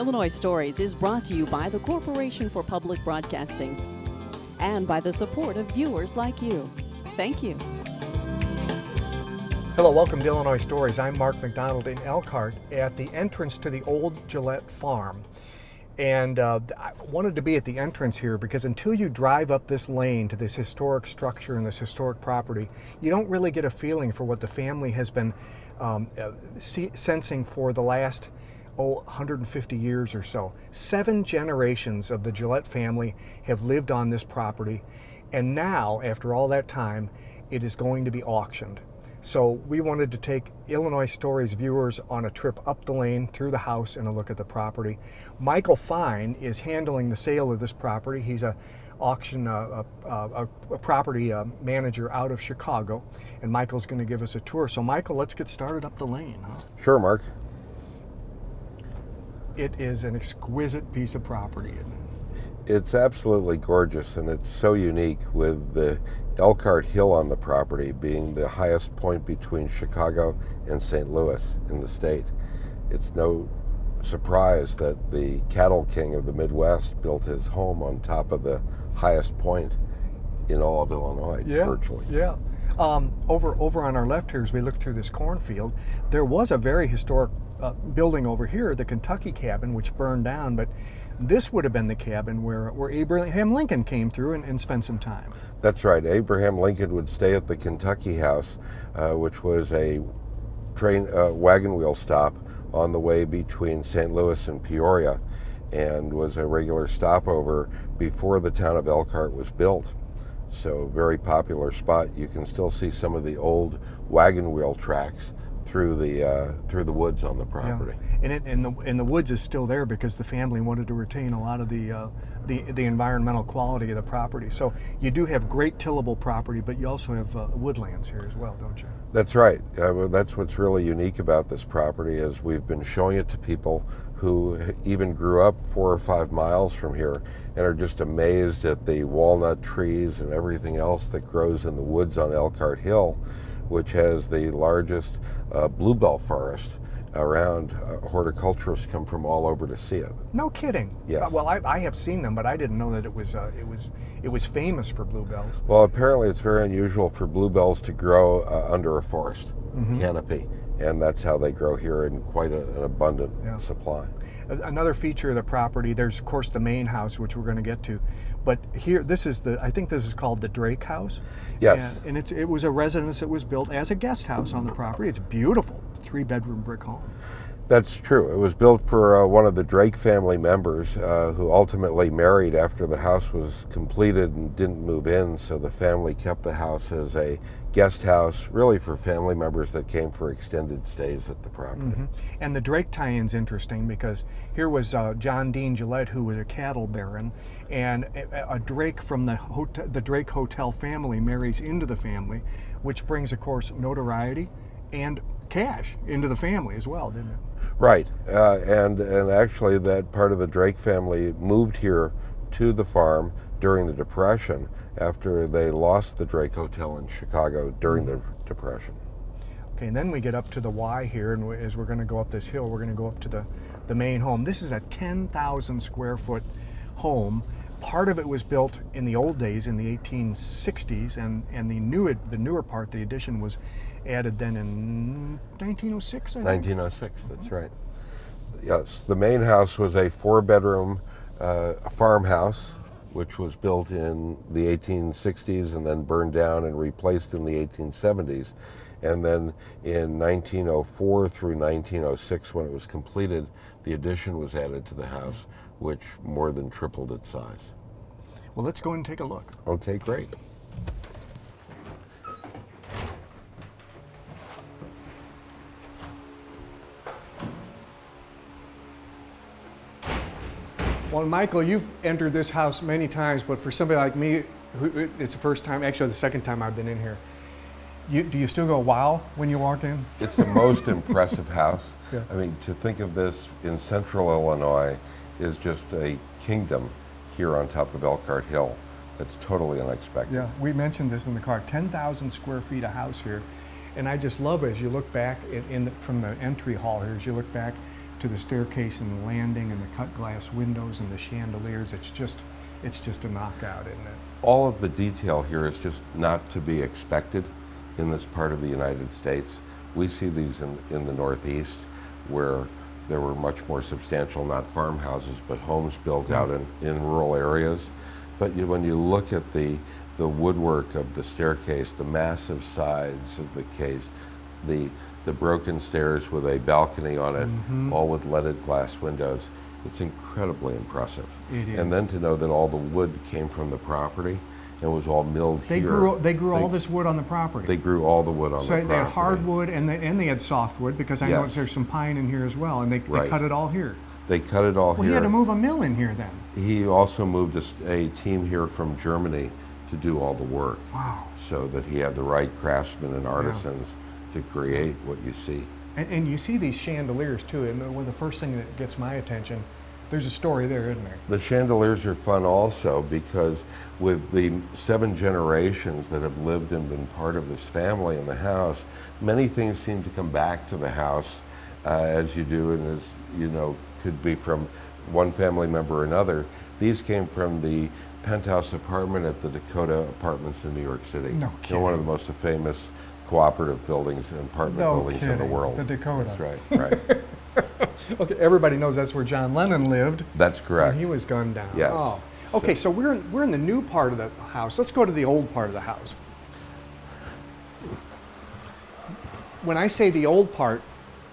Illinois Stories is brought to you by the Corporation for Public Broadcasting and by the support of viewers like you. Thank you. Hello, welcome to Illinois Stories. I'm Mark McDonald in Elkhart at the entrance to the Old Gillett Farm. And I wanted to be at the entrance here because until you drive up this lane to this historic structure and this historic property, you don't really get a feeling for what the family has been sensing for the last 150 years or so. 7 generations of the Gillette family have lived on this property, and now, after all that time, it is going to be auctioned. So we wanted to take Illinois Stories viewers on a trip up the lane, through the house, and a look at the property. Michael Fine is handling the sale of this property. He's a property manager out of Chicago, and Michael's going to give us a tour. So Michael, let's get started up the lane. Huh? Sure, Mark. It is an exquisite piece of property, isn't it? It's absolutely gorgeous, and it's so unique, with the Elkhart Hill on the property being the highest point between Chicago and St. Louis in the state. It's no surprise that the cattle king of the Midwest built his home on top of the highest point in all of Illinois, virtually. Yeah. Over on our left here, as we look through this cornfield, there was a very historic building over here, the Kentucky cabin, which burned down, but this would have been the cabin where Abraham Lincoln came through and spent some time. That's right. Abraham Lincoln would stay at the Kentucky House, which was a wagon wheel stop on the way between St. Louis and Peoria, and was a regular stopover before the town of Elkhart was built. So, very popular spot. You can still see some of the old wagon wheel tracks through the woods on the property. Yeah. And the woods is still there because the family wanted to retain a lot of the environmental quality of the property. So you do have great tillable property, but you also have woodlands here as well, don't you? That's right. That's what's really unique about this property, is we've been showing it to people who even grew up 4 or 5 miles from here and are just amazed at the walnut trees and everything else that grows in the woods on Elkhart Hill, which has the largest bluebell forest around. Horticulturists come from all over to see it. No kidding. Yes. Well, I have seen them, but I didn't know that it was famous for bluebells. Well, apparently it's very unusual for bluebells to grow under a forest canopy, and that's how they grow here in quite an abundant supply. Another feature of the property, there's of course the main house, which we're going to get to, but here, I think this is called the Drake House. Yes. And it was a residence that was built as a guest house on the property. It's beautiful, 3-bedroom brick home. That's true. It was built for one of the Drake family members who ultimately married after the house was completed and didn't move in, so the family kept the house as a guest house, really for family members that came for extended stays at the property. And the Drake tie-in's interesting because here was John Dean Gillette, who was a cattle baron, and a Drake from the Drake Hotel family marries into the family, which brings, of course, notoriety and cash into the family as well, didn't it? Right, and actually that part of the Drake family moved here to the farm during the Depression after they lost the Drake Hotel in Chicago during the Depression. Okay, and then we get up to the Y here, and as we're going to go up this hill, we're going to go up to the main home. This is a 10,000 square foot home. Part of it was built in the old days, in the 1860s, and the newer part, the addition, was added then in 1906, I think? 1906, that's right. Yes, the main house was a 4-bedroom farmhouse, which was built in the 1860s and then burned down and replaced in the 1870s. And then in 1904 through 1906, when it was completed, the addition was added to the house, which more than tripled its size. Well, let's go and take a look. Okay, great. Well, Michael, you've entered this house many times, but for somebody like me, it's the first time, actually the second time I've been in here. Do you still go wow when you walk in? It's the most impressive house. Yeah. I mean, to think of this in central Illinois is just a kingdom here on top of Elkhart Hill. That's totally unexpected. Yeah, we mentioned this in the car, 10,000 square feet of house here. And I just love it as you look back from the entry hall here, as you look back to the staircase and the landing and the cut glass windows and the chandeliers. It's just a knockout, isn't it? All of the detail here is just not to be expected in this part of the United States. We see these in the Northeast, where there were much more substantial, not farmhouses, but homes built out in rural areas. But when you look at the woodwork of the staircase, the massive sides of the case, the broken stairs with a balcony on it, all with leaded glass windows, it's incredibly impressive. It is. And then to know that all the wood came from the property and was all milled here. They grew all this wood on the property. They grew all the wood on the property. So they had hardwood and they had softwood, because I noticed there's some pine in here as well, and they cut it all here. They cut it all here. Well, he had to move a mill in here then. He also moved a team here from Germany to do all the work. Wow. So that he had the right craftsmen and artisans to create what you see. And you see these chandeliers too, and the first thing that gets my attention, there's a story there, isn't there? The chandeliers are fun also, because with the 7 generations that have lived and been part of this family in the house, many things seem to come back to the house as you do, and as you know, could be from one family member or another. These came from the penthouse apartment at the Dakota Apartments in New York City. No kidding. One of the most famous cooperative buildings and apartment buildings in the world. The Dakota. That's right, right. Okay, everybody knows that's where John Lennon lived. That's correct. When he was gunned down. Yes. Oh. Okay, so we're in the new part of the house. Let's go to the old part of the house. When I say the old part,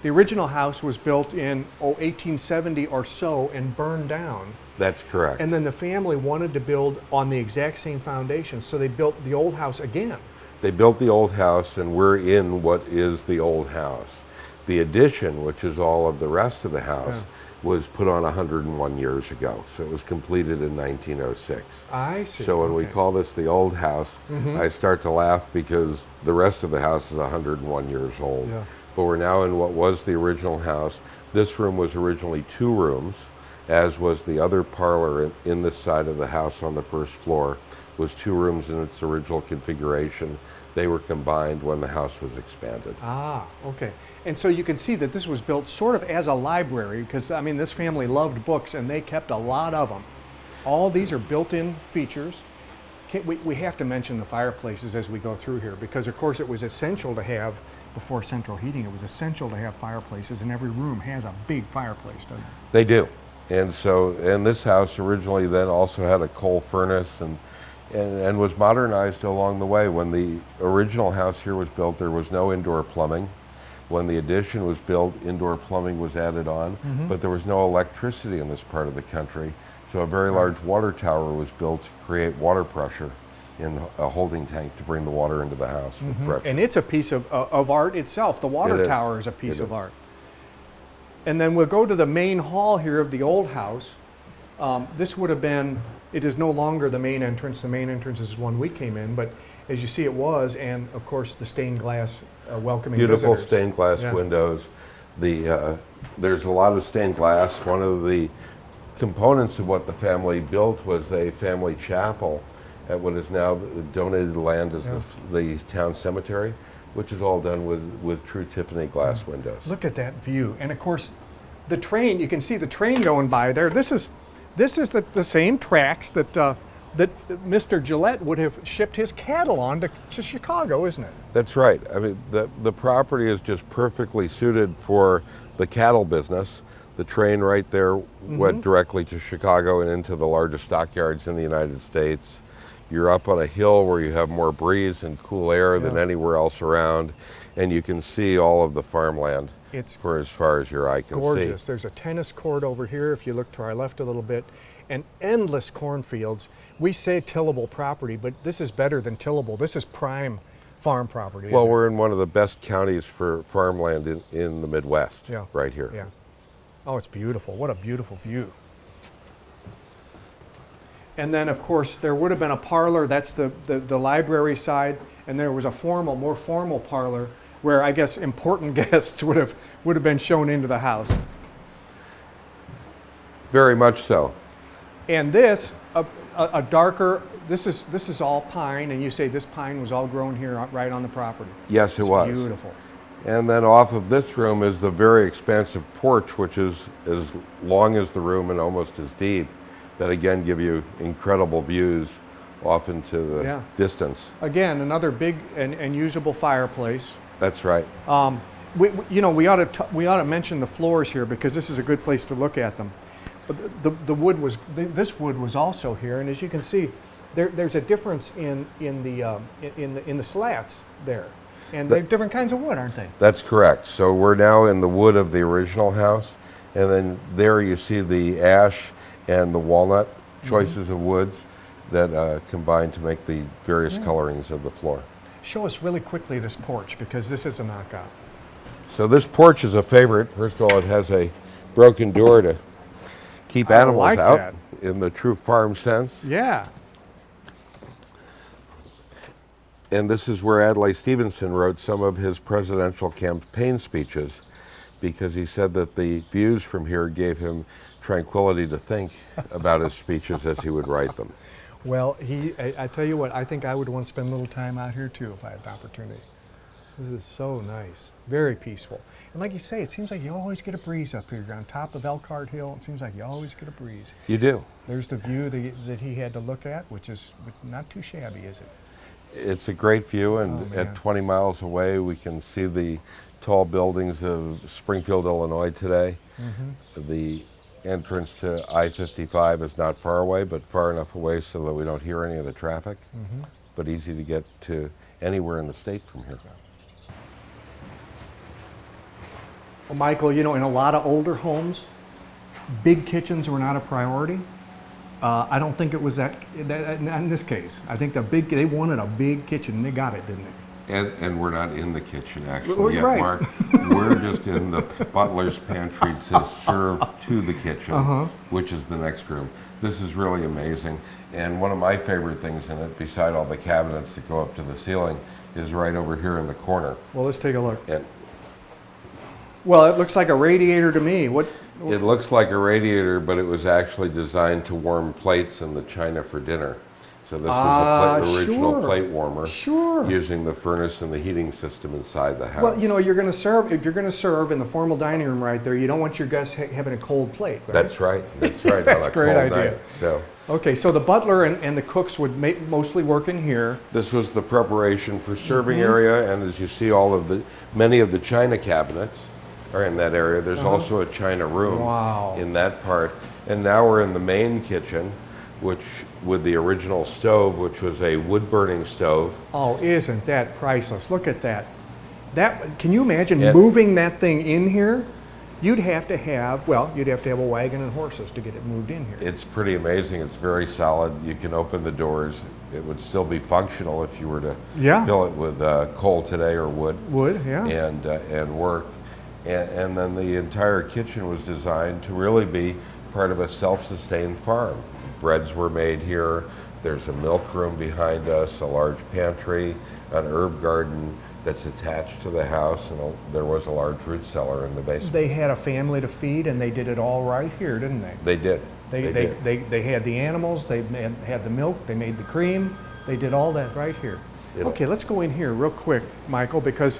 the original house was built in 1870 or so and burned down. That's correct. And then the family wanted to build on the exact same foundation, so they built the old house again. They built the old house, and we're in what is the old house. The addition, which is all of the rest of the house, was put on 101 years ago. So it was completed in 1906. I see. So when we call this the old house, I start to laugh because the rest of the house is 101 years old. Yeah. But we're now in what was the original house. This room was originally 2 rooms, as was the other parlor in this side of the house on the first floor. Was 2 rooms in its original configuration. They were combined when the house was expanded. Ah, okay. And so you can see that this was built sort of as a library, because I mean, this family loved books and they kept a lot of them. All these are built-in features. We have to mention the fireplaces as we go through here, because of course it was essential to have, before central heating, it was essential to have fireplaces, and every room has a big fireplace, doesn't it? They do. And so, and this house originally then also had a coal furnace and was modernized along the way. When the original house here was built, there was no indoor plumbing. When the addition was built, indoor plumbing was added on, but there was no electricity in this part of the country. So a very large water tower was built to create water pressure in a holding tank to bring the water into the house with pressure. And it's a piece of art itself. The water tower is a piece of art. And then we'll go to the main hall here of the old house. This would have been, it is no longer the main entrance. The main entrance is one we came in, but as you see it was, and of course the stained glass welcoming Beautiful visitors. stained glass windows. There's a lot of stained glass. One of the components of what the family built was a family chapel at what is now donated land as the town cemetery, which is all done with true Tiffany glass windows. Look at that view. And of course, the train, you can see the train going by there. This is the same tracks that Mr. Gillette would have shipped his cattle on to Chicago, isn't it? That's right. I mean, the property is just perfectly suited for the cattle business. The train right there went directly to Chicago and into the largest stockyards in the United States. You're up on a hill where you have more breeze and cool air than anywhere else around, and you can see all of the farmland for as far as your eye can see. Gorgeous. There's a tennis court over here if you look to our left a little bit, and endless cornfields. We say tillable property, but this is better than tillable. This is prime farm property. Well, we're in one of the best counties for farmland in the Midwest, right here. Yeah. Oh, it's beautiful. What a beautiful view. And then, of course, there would have been a parlor. That's the library side, and there was a more formal parlor where I guess important guests would have been shown into the house. Very much so. And this, a darker. This is all pine, and you say this pine was all grown here right on the property. Yes, it was. Beautiful. And then off of this room is the very expansive porch, which is as long as the room and almost as deep, that again give you incredible views off into the distance. Again, another big and usable fireplace. That's right. We ought to mention the floors here because this is a good place to look at them. But the wood was this wood was also here, and as you can see, there's a difference in the slats there, and they're different kinds of wood, aren't they? That's correct. So we're now in the wood of the original house, and then there you see the ash and the walnut choices of woods that combine to make the various colorings of the floor. Show us really quickly this porch because this is a knockout. So this porch is a favorite. First of all, it has a broken door to keep animals out in the true farm sense. Yeah. And this is where Adlai Stevenson wrote some of his presidential campaign speeches, because he said that the views from here gave him tranquility to think about his speeches as he would write them. Well, I tell you what, I think I would want to spend a little time out here too if I had the opportunity. This is so nice, very peaceful. And like you say, it seems like you always get a breeze up here. You're on top of Elkhart Hill. It seems like you always get a breeze. You do. There's the view that he had to look at, which is not too shabby, is it? It's a great view, and at 20 miles away we can see the tall buildings of Springfield, Illinois today. The entrance to I-55 is not far away, but far enough away so that we don't hear any of the traffic, but easy to get to anywhere in the state from here. Well, Michael, in a lot of older homes, big kitchens were not a priority. I don't think it was that in this case. I think they wanted a big kitchen, and they got it, didn't they? And we're not in the kitchen actually yet, right. Mark. We're just in the butler's pantry to serve to the kitchen, which is the next room. This is really amazing. And one of my favorite things in it, beside all the cabinets that go up to the ceiling, is right over here in the corner. Well, let's take a look. And well, it looks like a radiator to me. it looks like a radiator, but it was actually designed to warm plates in the china for dinner. So this was a original plate warmer, using the furnace and the heating system inside the house. Well, you're going to serve. If you're going to serve in the formal dining room right there, you don't want your guests having a cold plate. Right? That's right. That's right. That's on a great cold idea. Night, so. Okay, so the butler and the cooks would mostly work in here. This was the preparation for serving area, and as you see, many of the china cabinets are in that area. There's also a china room in that part, and now we're in the main kitchen, which with the original stove, which was a wood-burning stove. Oh, isn't that priceless? Look at that. Can you imagine moving that thing in here? You'd have to have a wagon and horses to get it moved in here. It's pretty amazing. It's very solid. You can open the doors. It would still be functional if you were to fill it with coal today or wood. And work. And then the entire kitchen was designed to really be part of a self-sustained farm. Breads were made here. There's a milk room behind us, a large pantry, an herb garden that's attached to the house, and there was a large root cellar in the basement. They had a family to feed, and they did it all right here, didn't they? They did. They had the animals, they had the milk, they made the cream, they did all that right here. Okay, let's go in here real quick, Michael, because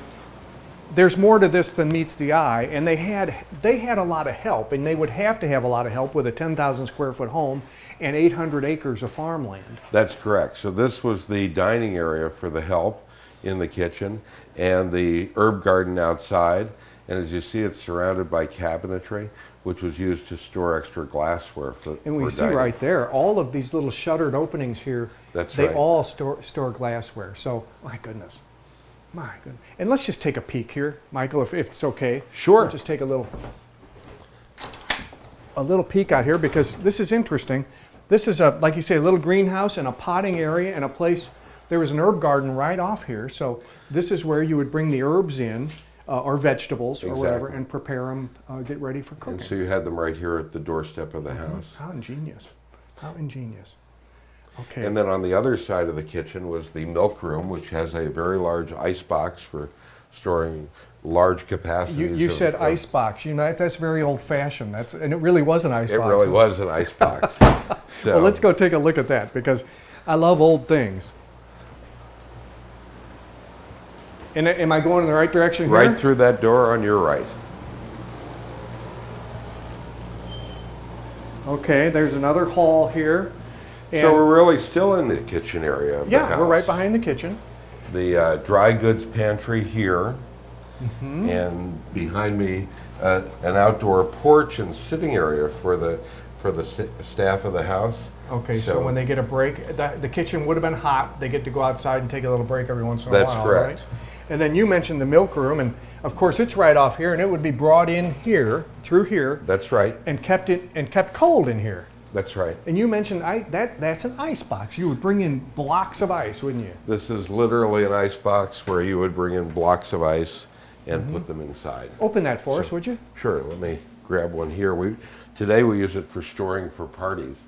there's more to this than meets the eye, and they had a lot of help, and they would have to have a lot of help with a 10,000 square foot home and 800 acres of farmland. That's correct. So this was the dining area for the help in the kitchen, and the herb garden outside. And as you see, it's surrounded by cabinetry, which was used to store extra glassware for And we see dining. right there, all of these little shuttered openings here, they all store glassware. So, my goodness. My goodness. And let's just take a peek here, Michael, if it's okay. Sure. We'll just take a little peek out here, because this is interesting. This is, like you say, a little greenhouse and a potting area and a place. There was an herb garden right off here, so this is where you would bring the herbs in, or vegetables or whatever, and prepare them, get ready for cooking. And so you had them right here at the doorstep of the house. How ingenious. How ingenious. Okay. And then on the other side of the kitchen was the milk room, which has a very large ice box for storing large capacities. You said ice box. That's very old-fashioned. And it really was an ice box. It really was an ice box. So. Well, let's go take a look at that, because I love old things. And am I going in the right direction here? Right through that door on your right. Okay, there's another hall here. So we're really still in the kitchen area of the house. Yeah, we're right behind the kitchen. The dry goods pantry here, and behind me an outdoor porch and sitting area for the staff of the house. Okay, so when they get a break, the kitchen would have been hot. They get to go outside and take a little break every once in a while. That's correct. Right? And then you mentioned the milk room, and of course it's right off here, and it would be brought in here, through here. That's right. And kept cold in here. That's right. And you mentioned that's an ice box. You would bring in blocks of ice, wouldn't you? This is literally an ice box where you would bring in blocks of ice and put them inside. Open that for us, would you? Sure. Let me grab one here. Today we use it for storing for parties.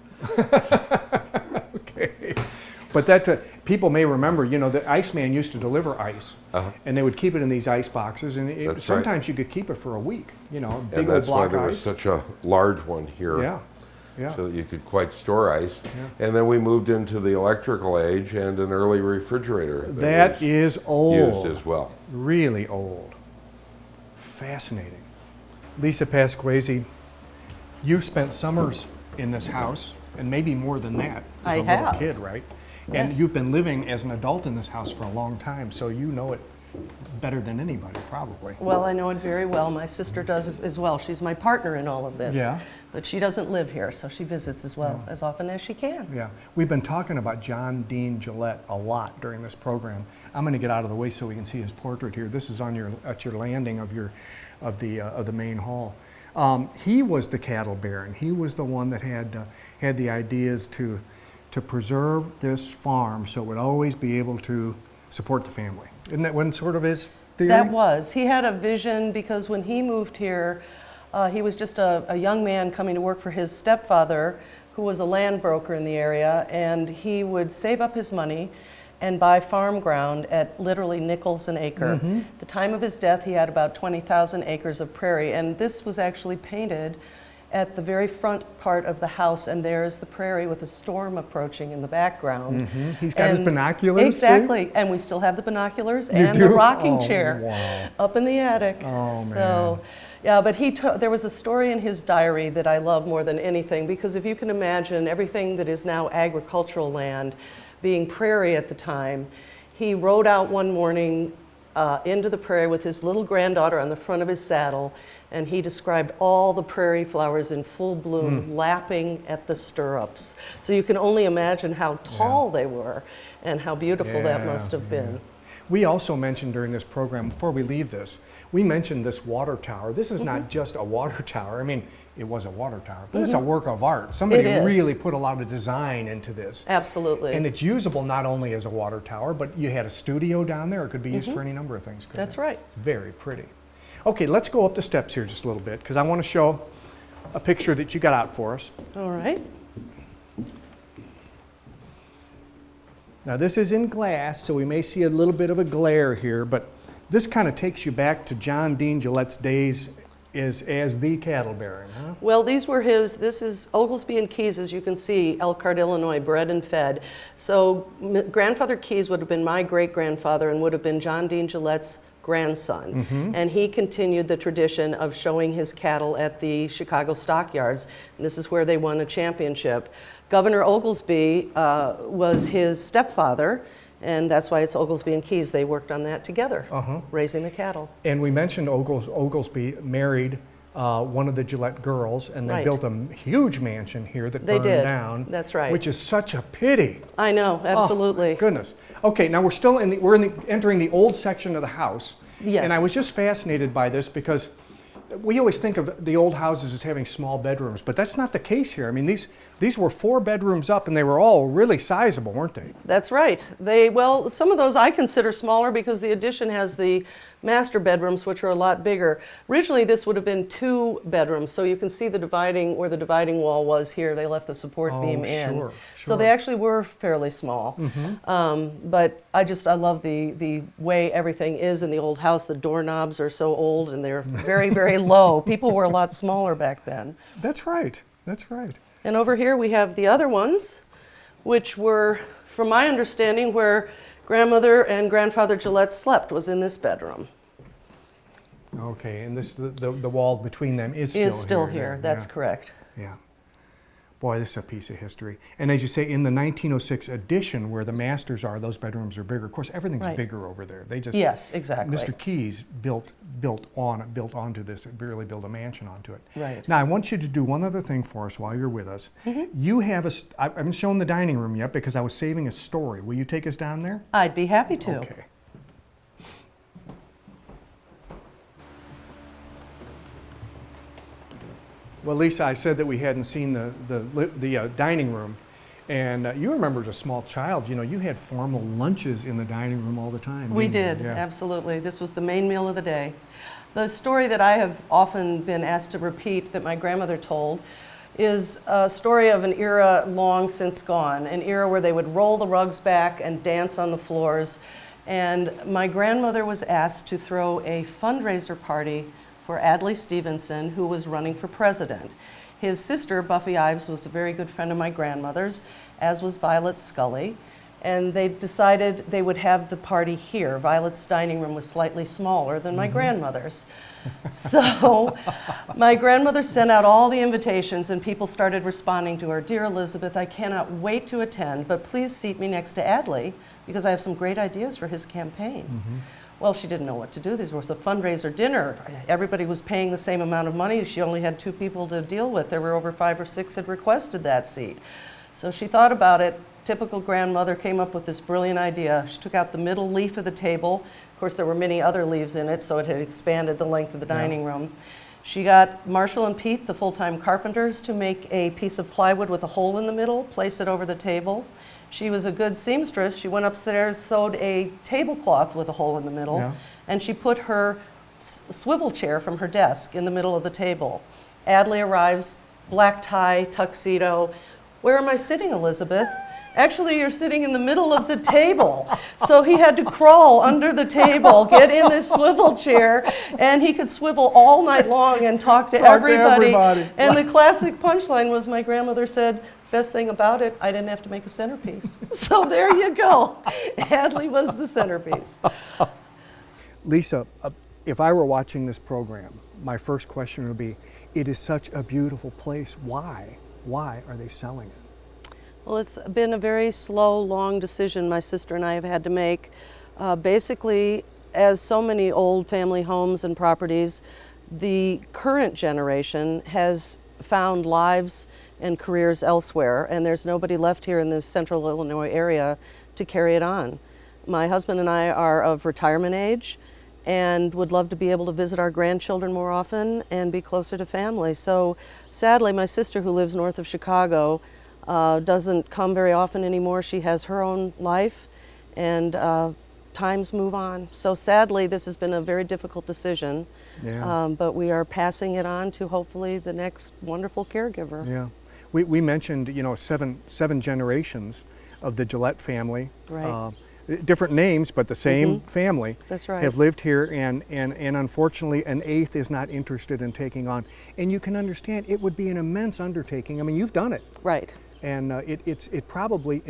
Okay. But people may remember, the Iceman used to deliver ice, and they would keep it in these ice boxes, and sometimes you could keep it for a week. Big and old that's block why there of was ice. such a large one here. Yeah. So that you could quite store ice. Yeah. And then we moved into the electrical age and an early refrigerator. That is old. Used as well. Really old. Fascinating. Lisa Pasquesi, you spent summers in this house, and maybe more than that as a little kid, right? And Yes. you've been living as an adult in this house for a long time, so you know it better than anybody, probably. Well, I know it very well. My sister does as well. She's my partner in all of this. Yeah. But she doesn't live here, so she visits as well as often as she can. Yeah, we've been talking about John Dean Gillette a lot during this program. I'm going to get out of the way so we can see his portrait here. This is at your landing of the main hall. He was the cattle baron. He was the one that had the ideas to preserve this farm so it would always be able to support the family. Isn't that one sort of his theory? That was. He had a vision because when he moved here, he was just a young man coming to work for his stepfather, who was a land broker in the area, and he would save up his money and buy farm ground at literally nickels an acre. At the time of his death, he had about 20,000 acres of prairie, and this was actually painted at the very front part of the house, and there's the prairie with a storm approaching in the background. He's got his binoculars. Exactly, and we still have the binoculars and the rocking chair Wow. up in the attic. Oh, man. So, yeah, but there was a story in his diary that I love more than anything, because if you can imagine everything that is now agricultural land being prairie at the time, he rode out one morning into the prairie with his little granddaughter on the front of his saddle, and he described all the prairie flowers in full bloom lapping at the stirrups. So you can only imagine how tall they were and how beautiful that must have been. We also mentioned during this program, before we leave this, we mentioned this water tower. This is not just a water tower. I mean, it was a water tower, but it's a work of art. Somebody It is. really put a lot of design into this. Absolutely. And it's usable not only as a water tower, but you had a studio down there. It could be used for any number of things. couldn't That's it? right. It's very pretty. Okay, let's go up the steps here just a little bit, because I want to show a picture that you got out for us. All right. Now this is in glass, so we may see a little bit of a glare here, but this kind of takes you back to John Dean Gillette's days as the cattle baron, huh? Well, this is Oglesby and Keyes, as you can see, Elkhart, Illinois, bred and fed. So Grandfather Keyes would have been my great-grandfather and would have been John Dean Gillette's grandson. And he continued the tradition of showing his cattle at the Chicago stockyards. And this is where they won a championship. Governor Oglesby was his stepfather, and that's why it's Oglesby and Keyes. They worked on that together, raising the cattle. And we mentioned Oglesby married one of the Gillette girls, and they Right. built a huge mansion here that They burned did. down. That's right. Which is such a pity. I know, absolutely. Oh, goodness. Okay, now we're entering the old section of the house. Yes. And I was just fascinated by this because we always think of the old houses as having small bedrooms, but that's not the case here. I mean, these were 4 bedrooms up, and they were all really sizable, weren't they? That's right. Well, some of those I consider smaller because the addition has the master bedrooms, which are a lot bigger. Originally, this would have been 2 bedrooms, so you can see the dividing wall was here. They left the support beam in. Sure, So they actually were fairly small. But I love the way everything is in the old house. The doorknobs are so old, and they're very, very low. People were a lot smaller back then. That's right. That's right. And over here we have the other ones, which were, from my understanding, where grandmother and grandfather Gillette slept was in this bedroom. Okay, and this the wall between them is Still here. then. That's Yeah. correct. Yeah. Boy, this is a piece of history. And as you say, in the 1906 edition, where the masters are, those bedrooms are bigger. Of course, everything's Right. bigger over there. They just Yes, exactly. Mr. Keys built onto this, really built a mansion onto it. Right. Now, I want you to do one other thing for us while you're with us. You have I haven't shown the dining room yet because I was saving a story. Will you take us down there? I'd be happy to. Okay. Well, Lisa, I said that we hadn't seen the dining room, and you remember as a small child, you had formal lunches in the dining room all the time. We didn't did, you? Yeah. absolutely. This was the main meal of the day. The story that I have often been asked to repeat that my grandmother told is a story of an era long since gone, an era where they would roll the rugs back and dance on the floors. And my grandmother was asked to throw a fundraiser party for Adlai Stevenson, who was running for president. His sister, Buffy Ives, was a very good friend of my grandmother's, as was Violet Scully. And they decided they would have the party here. Violet's dining room was slightly smaller than my grandmother's. So my grandmother sent out all the invitations and people started responding to her. Dear Elizabeth, I cannot wait to attend, but please seat me next to Adlai because I have some great ideas for his campaign. Well, she didn't know what to do. This was a fundraiser dinner. Everybody was paying the same amount of money. She only had 2 people to deal with. There were over 5 or 6 had requested that seat. So she thought about it. Typical grandmother came up with this brilliant idea. She took out the middle leaf of the table. Of course, there were many other leaves in it, so it had expanded the length of the dining room. She got Marshall and Pete, the full-time carpenters, to make a piece of plywood with a hole in the middle, place it over the table. She was a good seamstress. She went upstairs, sewed a tablecloth with a hole in the middle, and she put her swivel chair from her desk in the middle of the table. Adlai arrives, black tie, tuxedo. Where am I sitting, Elizabeth? Actually, you're sitting in the middle of the table. So he had to crawl under the table, get in this swivel chair, and he could swivel all night long and talk to everybody. And the classic punchline was my grandmother said, best thing about it, I didn't have to make a centerpiece. So there you go. Adlai was the centerpiece. Lisa, if I were watching this program, my first question would be, it is such a beautiful place. Why? Why are they selling it? Well, it's been a very slow, long decision my sister and I have had to make. Basically, as so many old family homes and properties, the current generation has found lives and careers elsewhere, and there's nobody left here in the central Illinois area to carry it on. My husband and I are of retirement age and would love to be able to visit our grandchildren more often and be closer to family. So sadly, my sister, who lives north of Chicago, doesn't come very often anymore. She has her own life, and times move on. So sadly, this has been a very difficult decision, but we are passing it on to hopefully the next wonderful caregiver. Yeah, we mentioned, seven generations of the Gillette family. Right. Different names, but the same family. That's right. Have lived here, and unfortunately, an 8th is not interested in taking on. And you can understand it would be an immense undertaking. I mean, you've done it. Right. And it probably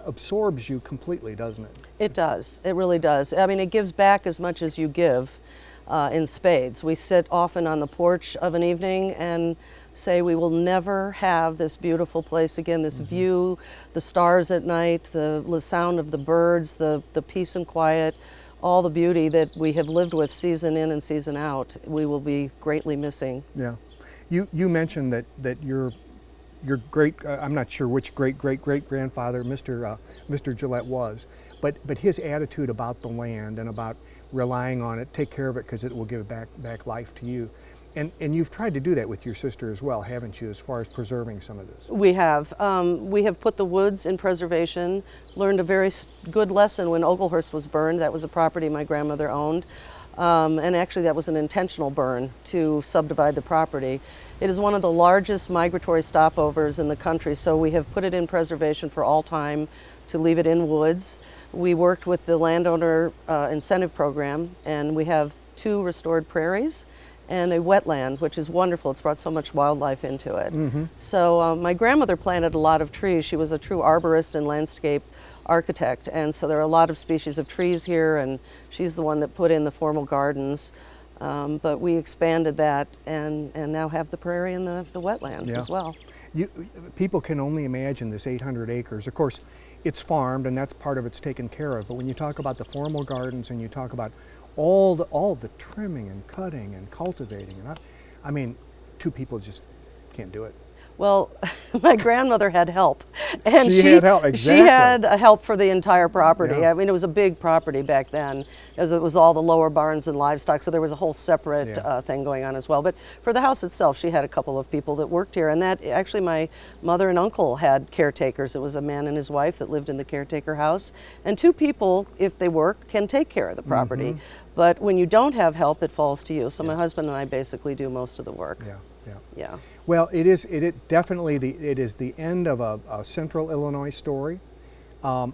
absorbs you completely, doesn't it? It does. It really does. I mean, it gives back as much as you give in spades. We sit often on the porch of an evening and say we will never have this beautiful place again, this view, the stars at night, the sound of the birds, the peace and quiet, all the beauty that we have lived with season in and season out, we will be greatly missing. Yeah. You mentioned that your great, I'm not sure which great-great-great-grandfather Mr. Gillette was, but his attitude about the land and about relying on it, take care of it because it will give back life to you. And you've tried to do that with your sister as well, haven't you, as far as preserving some of this? We have. We have put the woods in preservation, learned a very good lesson when Oglehurst was burned. That was a property my grandmother owned. And actually that was an intentional burn to subdivide the property. It is one of the largest migratory stopovers in the country, so we have put it in preservation for all time to leave it in woods. We worked with the landowner incentive program, and we have 2 restored prairies and a wetland, which is wonderful. It's brought so much wildlife into it. So my grandmother planted a lot of trees. She was a true arborist and landscape architect, and so there are a lot of species of trees here, and she's the one that put in the formal gardens. But we expanded that and now have the prairie and the wetlands as well. People can only imagine this 800 acres. Of course, it's farmed and that's part of it's taken care of. But when you talk about the formal gardens and you talk about all the trimming and cutting and cultivating, and I mean, two people just can't do it. Well, my grandmother had help, and she had help, exactly. She had help for the entire property. Yeah. I mean, it was a big property back then, as it was all the lower barns and livestock. So there was a whole separate thing going on as well. But for the house itself, she had a couple of people that worked here, and that actually my mother and uncle had caretakers. It was a man and his wife that lived in the caretaker house, and two people, if they work, can take care of the property. But when you don't have help, it falls to you. So my husband and I basically do most of the work. Yeah. Well, it is definitely the end of a central Illinois story.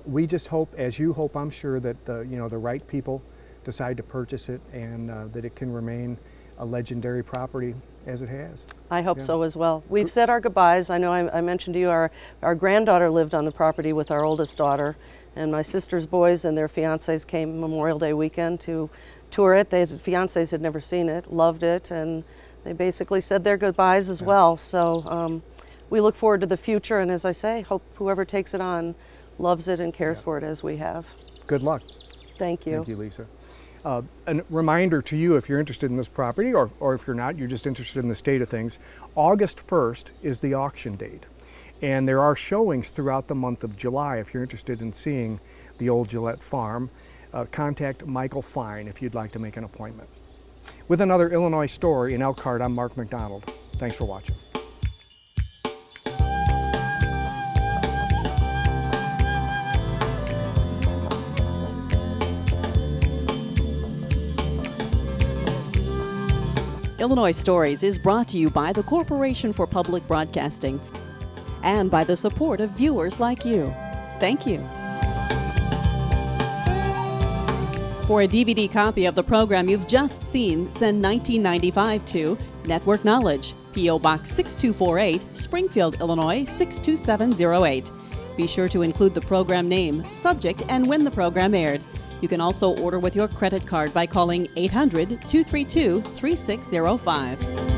We just hope, as you hope, I'm sure, that the right people decide to purchase it and that it can remain a legendary property as it has. I hope so as well. We've said our goodbyes. I know I mentioned to you our granddaughter lived on the property with our oldest daughter, and my sister's boys and their fiancés came Memorial Day weekend to tour it. The fiancés had never seen it, loved it, and they basically said their goodbyes as well. So we look forward to the future, and as I say, hope whoever takes it on loves it and cares for it as we have. Good luck. Thank you. Thank you, Lisa. A reminder to you, if you're interested in this property, or if you're not, you're just interested in the state of things, August 1st is the auction date. And there are showings throughout the month of July. If you're interested in seeing the Old Gillett Farm, contact Michael Fine if you'd like to make an appointment. With another Illinois story in Elkhart, I'm Mark McDonald. Thanks for watching. Illinois Stories is brought to you by the Corporation for Public Broadcasting and by the support of viewers like you. Thank you. For a DVD copy of the program you've just seen, send $19.95 to Network Knowledge, P.O. Box 6248, Springfield, Illinois 62708. Be sure to include the program name, subject, and when the program aired. You can also order with your credit card by calling 800-232-3605.